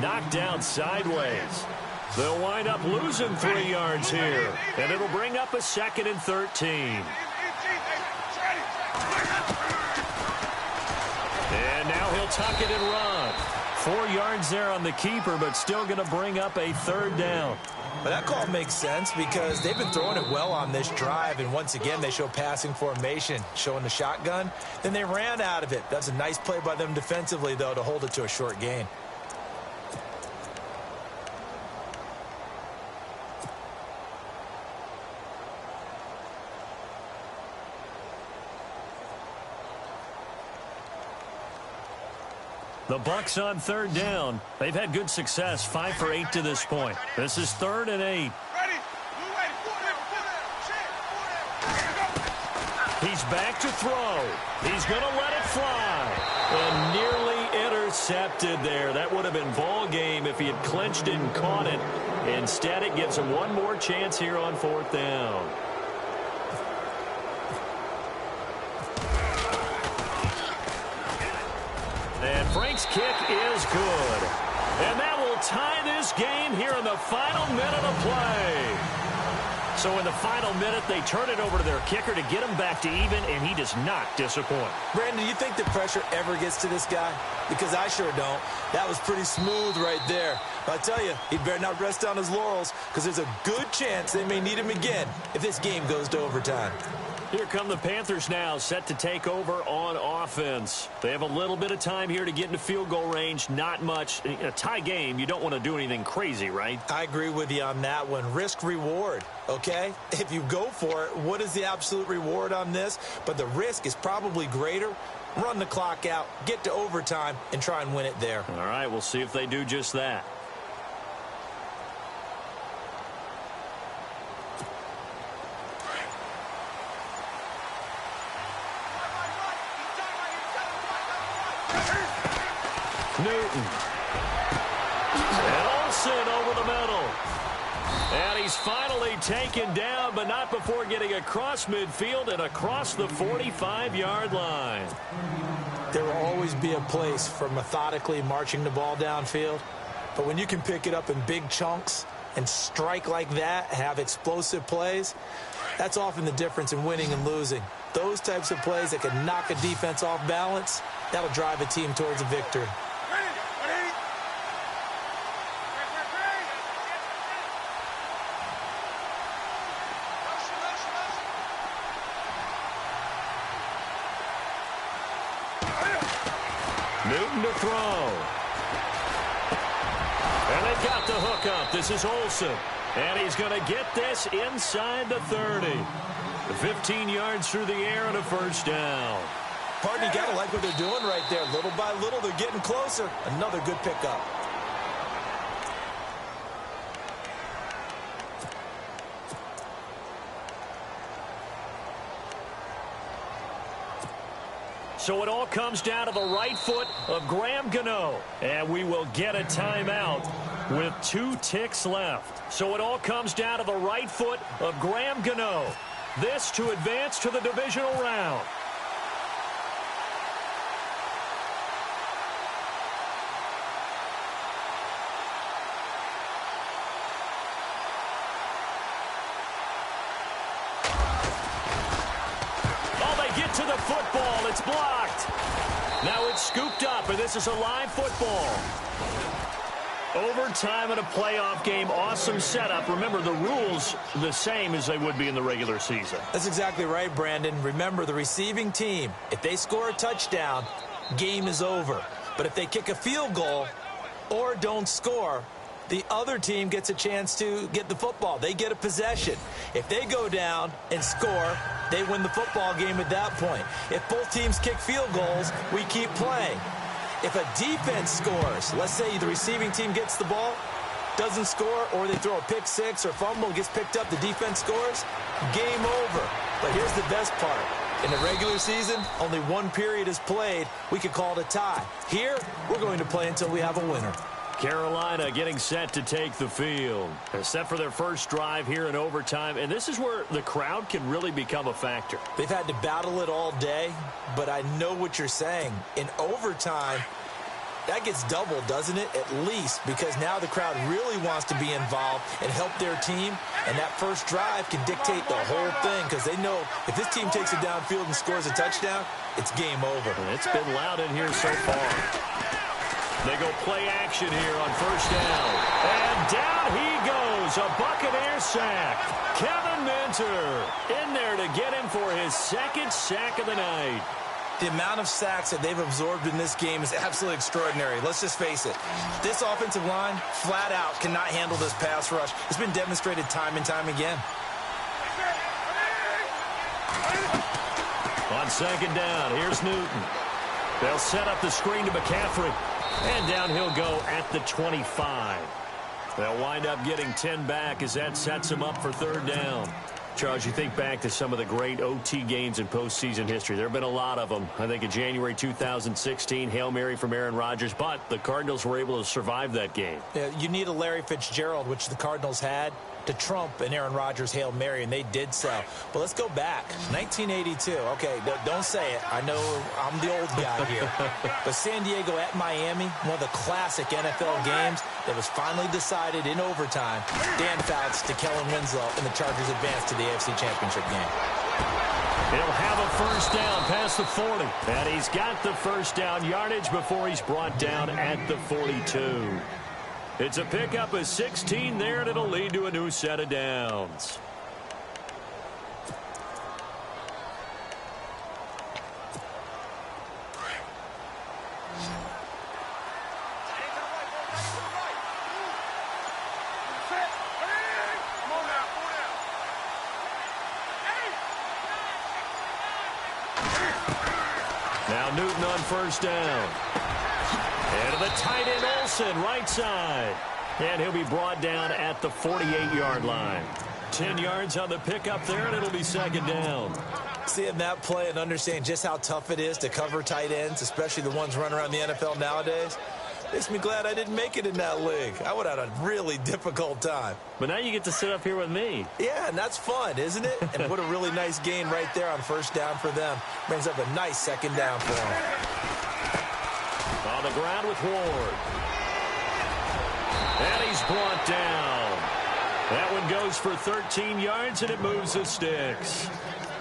Knocked down sideways. They'll wind up losing 3 yards here. And it'll bring up a 2nd and 13. And now he'll tuck it and run. 4 yards there on the keeper, but still going to bring up a 3rd down. But that call makes sense because they've been throwing it well on this drive, and once again they show passing formation, showing the shotgun. Then they ran out of it. That's a nice play by them defensively, though, to hold it to a short gain. The Bucs on 3rd down. They've had good success, 5 for 8 to this point. This is 3rd and 8. He's back to throw. He's going to let it fly. And nearly intercepted there. That would have been ball game if he had clinched it and caught it. Instead, it gives him one more chance here on 4th down. And Frank's kick is good. And that will tie this game here in the final minute of play. So in the final minute, they turn it over to their kicker to get him back to even, and he does not disappoint. Brandon, do you think the pressure ever gets to this guy? Because I sure don't. That was pretty smooth right there. But I tell you, he better not rest on his laurels because there's a good chance they may need him again if this game goes to overtime. Here come the Panthers now, set to take over on offense. They have a little bit of time here to get into field goal range, not much. In a tie game, you don't want to do anything crazy, right? I agree with you on that one. Risk-reward, okay? If you go for it, what is the absolute reward on this? But the risk is probably greater. Run the clock out, get to overtime, and try and win it there. All right, we'll see if they do just that. Newton. And Olsen over the middle. And he's finally taken down, but not before getting across midfield and across the 45-yard line. There will always be a place for methodically marching the ball downfield. But when you can pick it up in big chunks and strike like that, have explosive plays, that's often the difference in winning and losing. Those types of plays that can knock a defense off balance, that'll drive a team towards a victory. Newton to throw. And they've got the hook up. This is Olsen. And he's going to get this inside the 30. 15 yards through the air and a 1st down. Pardon, you got to like what they're doing right there. Little by little, they're getting closer. Another good pickup. So it all comes down to the right foot of Graham Gano. And we will get a timeout with 2 ticks left. So it all comes down to the right foot of Graham Gano. This to advance to the divisional round. got to the football. It's blocked. Now it's scooped up, and this is a live football. Overtime in a playoff game. Awesome setup. Remember, the rules the same as they would be in the regular season. That's exactly right, Brandon. Remember, the receiving team, if they score a touchdown, game is over. But if they kick a field goal or don't score, the other team gets a chance to get the football. They get a possession. If they go down and score, they win the football game at that point. If both teams kick field goals, we keep playing. If a defense scores, let's say the receiving team gets the ball, doesn't score, or they throw a pick six or fumble, gets picked up, the defense scores, game over. But here's the best part. In the regular season, only one period is played. We could call it a tie. Here, we're going to play until we have a winner. Carolina getting set to take the field. They're set for their first drive here in overtime, and this is where the crowd can really become a factor. They've had to battle it all day, but I know what you're saying. In overtime, that gets doubled, doesn't it? At least, because now the crowd really wants to be involved and help their team, and that first drive can dictate the whole thing because they know if this team takes it downfield and scores a touchdown, it's game over. It's been loud in here so far. They go play action here on first down. And down he goes. A Buccaneer sack. Kevin Minter in there to get him for his second sack of the night. The amount of sacks that they've absorbed in this game is absolutely extraordinary. Let's just face it. This offensive line, flat out, cannot handle this pass rush. It's been demonstrated time and time again. On second down, here's Newton. They'll set up the screen to McCaffrey. And down he'll go at the 25. They'll wind up getting 10 back as that sets him up for third down. Charles, you think back to some of the great OT games in postseason history. There have been a lot of them. I think in January 2016, Hail Mary from Aaron Rodgers, but the Cardinals were able to survive that game. Yeah, you need a Larry Fitzgerald, which the Cardinals had, to trump an Aaron Rodgers Hail Mary, and they did so. But let's go back. 1982. Okay, don't say it. I know I'm the old guy here. But San Diego at Miami, one of the classic NFL games that was finally decided in overtime. Dan Fouts to Kellen Winslow, and the Chargers advanced to the AFC Championship game. He'll have a first down past the 40. And he's got the first down yardage before he's brought down at the 42. It's a pickup of 16 there, and it'll lead to a new set of downs. Now Newton on first down. And to the tight end, Olsen, right side. And he'll be brought down at the 48-yard line. 10 yards on the pickup there, and it'll be second down. Seeing that play and understanding just how tough it is to cover tight ends, especially the ones running around the NFL nowadays, makes me glad I didn't make it in that league. I would have had a really difficult time. But now you get to sit up here with me. Yeah, and that's fun, isn't it? And what a really nice gain right there on first down for them. Brings up a nice second down for them. On the ground with Ward. And he's brought down. That one goes for 13 yards, and it moves the sticks.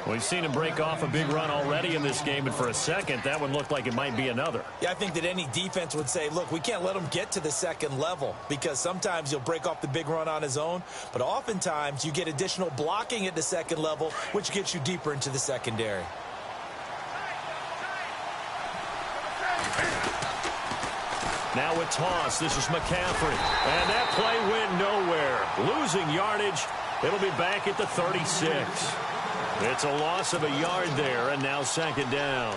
We've seen him break off a big run already in this game, and for a second, that one looked like it might be another. Yeah, I think that any defense would say, look, we can't let him get to the second level, because sometimes he'll break off the big run on his own, but oftentimes you get additional blocking at the second level, which gets you deeper into the secondary. Now a toss. This is McCaffrey. And that play went nowhere. Losing yardage. It'll be back at the 36. It's a loss of a yard there, and now second down.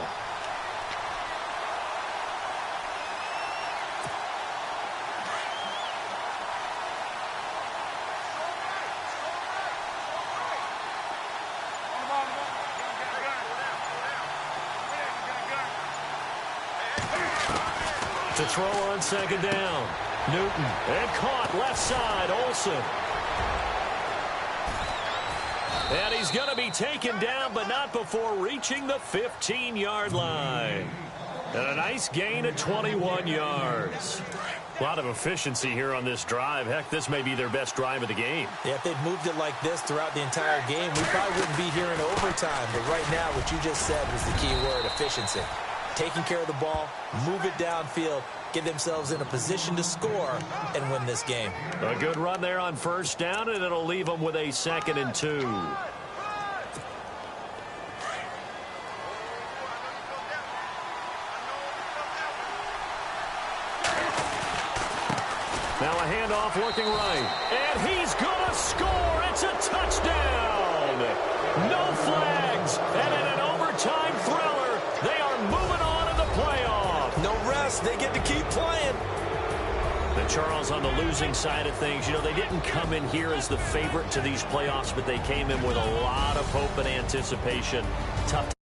To throw on second down. Newton. And caught left side. Olsen. And he's going to be taken down, but not before reaching the 15-yard line. And a nice gain of 21 yards. A lot of efficiency here on this drive. Heck, this may be their best drive of the game. Yeah, if they'd moved it like this throughout the entire game, we probably wouldn't be here in overtime. But right now, what you just said was the key word, efficiency. Taking care of the ball, move it downfield, get themselves in a position to score and win this game. A good run there on first down, and it'll leave them with a 2nd and 2. Now a handoff working right. And he's going to score. It's a touchdown. No flags. And in an overtime thriller, they are moving on in the playoff. No rest. They get to keep playing. The Charles on the losing side of things, you know, they didn't come in here as the favorite to these playoffs, but they came in with a lot of hope and anticipation. Tough.